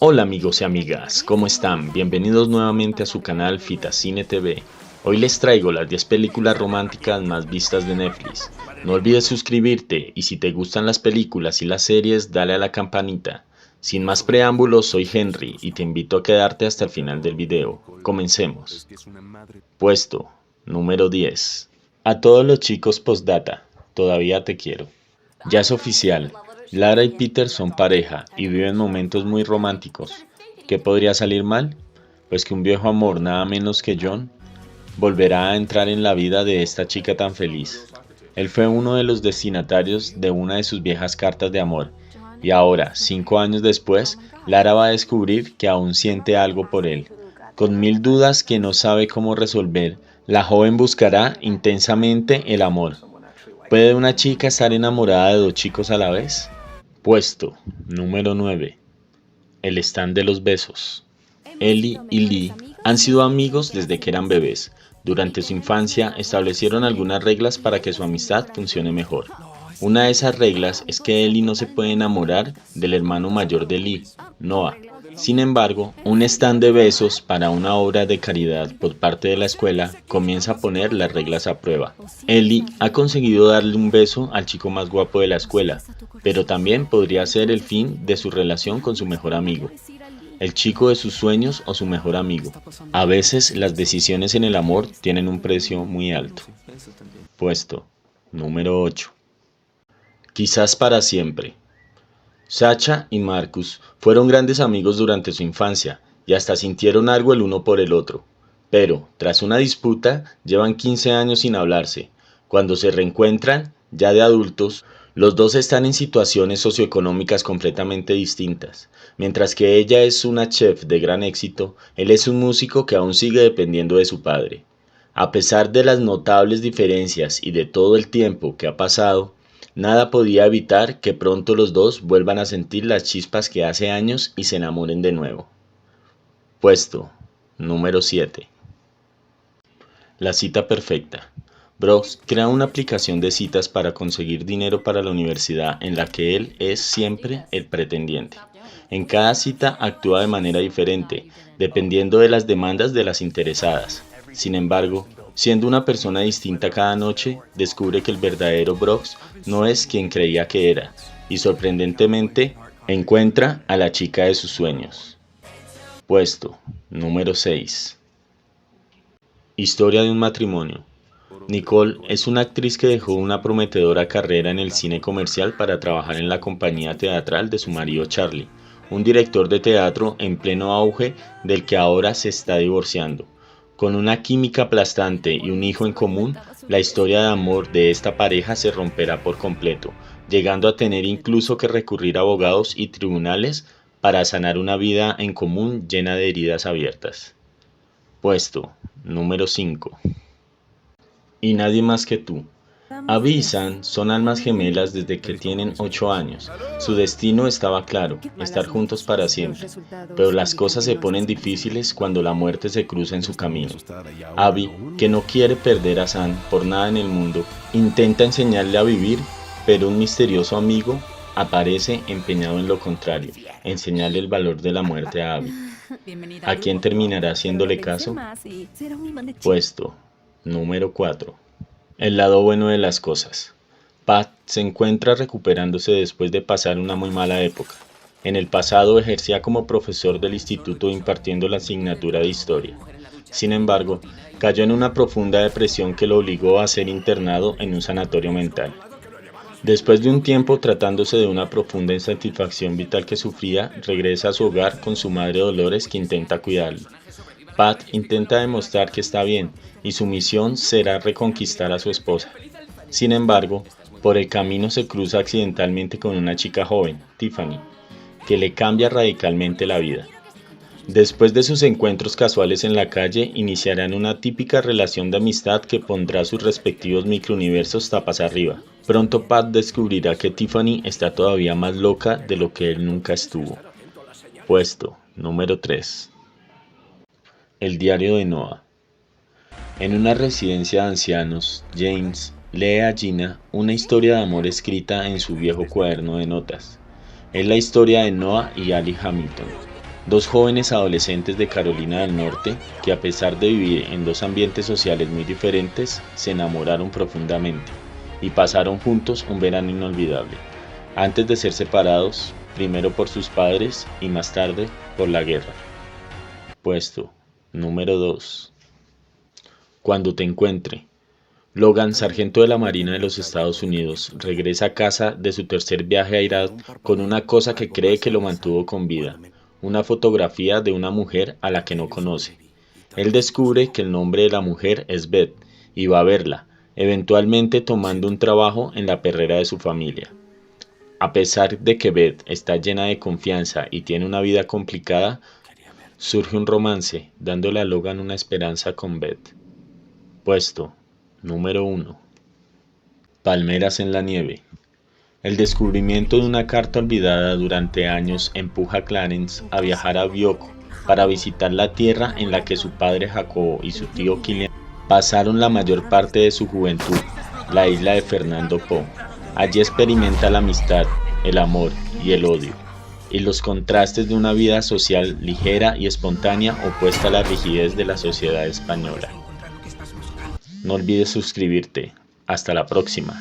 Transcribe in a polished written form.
Hola amigos y amigas, ¿cómo están? Bienvenidos nuevamente a su canal Fitacine TV. Hoy les traigo las 10 películas románticas más vistas de Netflix. No olvides suscribirte y si te gustan las películas y las series, dale a la campanita. Sin más preámbulos, soy Henry y te invito a quedarte hasta el final del video. Comencemos. Puesto número 10. A todos los chicos postdata, todavía te quiero. Ya es oficial, Lara y Peter son pareja y viven momentos muy románticos. ¿Qué podría salir mal? Pues que un viejo amor, nada menos que John, volverá a entrar en la vida de esta chica tan feliz. Él fue uno de los destinatarios de una de sus viejas cartas de amor, y ahora, 5 años después, Lara va a descubrir que aún siente algo por él. Con mil dudas que no sabe cómo resolver, la joven buscará intensamente el amor. ¿Puede una chica estar enamorada de dos chicos a la vez? Puesto número 9. El stand de los besos. Ellie y Lee han sido amigos desde que eran bebés. Durante su infancia establecieron algunas reglas para que su amistad funcione mejor. Una de esas reglas es que Ellie no se puede enamorar del hermano mayor de Lee, Noah. Sin embargo, un stand de besos para una obra de caridad por parte de la escuela comienza a poner las reglas a prueba. Ellie ha conseguido darle un beso al chico más guapo de la escuela, pero también podría ser el fin de su relación con su mejor amigo, el chico de sus sueños o su mejor amigo. A veces las decisiones en el amor tienen un precio muy alto. Puesto número 8. Quizás para siempre. Sacha y Marcus fueron grandes amigos durante su infancia y hasta sintieron algo el uno por el otro. Pero, tras una disputa, llevan 15 años sin hablarse. Cuando se reencuentran, ya de adultos, los dos están en situaciones socioeconómicas completamente distintas. Mientras que ella es una chef de gran éxito, él es un músico que aún sigue dependiendo de su padre. A pesar de las notables diferencias y de todo el tiempo que ha pasado, nada podía evitar que pronto los dos vuelvan a sentir las chispas que hace años y se enamoren de nuevo. Puesto número 7. La cita perfecta. Brooks crea una aplicación de citas para conseguir dinero para la universidad en la que él es siempre el pretendiente. En cada cita actúa de manera diferente, dependiendo de las demandas de las interesadas. Sin embargo, siendo una persona distinta cada noche, descubre que el verdadero Brooks no es quien creía que era, y sorprendentemente encuentra a la chica de sus sueños. Puesto número 6. Historia de un matrimonio. Nicole es una actriz que dejó una prometedora carrera en el cine comercial para trabajar en la compañía teatral de su marido Charlie, un director de teatro en pleno auge del que ahora se está divorciando. Con una química aplastante y un hijo en común, la historia de amor de esta pareja se romperá por completo, llegando a tener incluso que recurrir a abogados y tribunales para sanar una vida en común llena de heridas abiertas. Puesto número 5. Y nadie más que tú. Abby y Sam son almas gemelas desde que tienen 8 años. Su destino estaba claro, estar juntos para siempre. Pero las cosas se ponen difíciles cuando la muerte se cruza en su camino. Abby, que no quiere perder a Sam por nada en el mundo, intenta enseñarle a vivir, pero un misterioso amigo aparece empeñado en lo contrario, enseñarle el valor de la muerte a Abby. ¿A quién terminará haciéndole caso? Puesto número 4. El lado bueno de las cosas. Pat se encuentra recuperándose después de pasar una muy mala época. En el pasado ejercía como profesor del instituto impartiendo la asignatura de historia. Sin embargo, cayó en una profunda depresión que lo obligó a ser internado en un sanatorio mental. Después de un tiempo tratándose de una profunda insatisfacción vital que sufría, regresa a su hogar con su madre Dolores que intenta cuidarlo. Pat intenta demostrar que está bien y su misión será reconquistar a su esposa. Sin embargo, por el camino se cruza accidentalmente con una chica joven, Tiffany, que le cambia radicalmente la vida. Después de sus encuentros casuales en la calle, iniciarán una típica relación de amistad que pondrá sus respectivos microuniversos tapas arriba. Pronto Pat descubrirá que Tiffany está todavía más loca de lo que él nunca estuvo. Puesto número 3. El diario de Noah. En una residencia de ancianos, James lee a Gina una historia de amor escrita en su viejo cuaderno de notas. Es la historia de Noah y Ali Hamilton, Dos jóvenes adolescentes de Carolina del Norte, que a pesar de vivir en dos ambientes sociales muy diferentes, se enamoraron profundamente y pasaron juntos un verano inolvidable, antes de ser separados, primero por sus padres y más tarde por la guerra. Puesto número 2. Cuando te encuentre. Logan, sargento de la Marina de los Estados Unidos, regresa a casa de su tercer viaje a Irak con una cosa que cree que lo mantuvo con vida, una fotografía de una mujer a la que no conoce. Él descubre que el nombre de la mujer es Beth y va a verla, eventualmente tomando un trabajo en la perrera de su familia. A pesar de que Beth está llena de confianza y tiene una vida complicada, surge un romance, dándole a Logan una esperanza con Beth. Puesto número 1. Palmeras en la nieve. El descubrimiento de una carta olvidada durante años empuja a Clarence a viajar a Bioko para visitar la tierra en la que su padre Jacobo y su tío Kilian pasaron la mayor parte de su juventud, la isla de Fernando Po. Allí experimenta la amistad, el amor y el odio, y los contrastes de una vida social ligera y espontánea opuesta a la rigidez de la sociedad española. No olvides suscribirte. Hasta la próxima.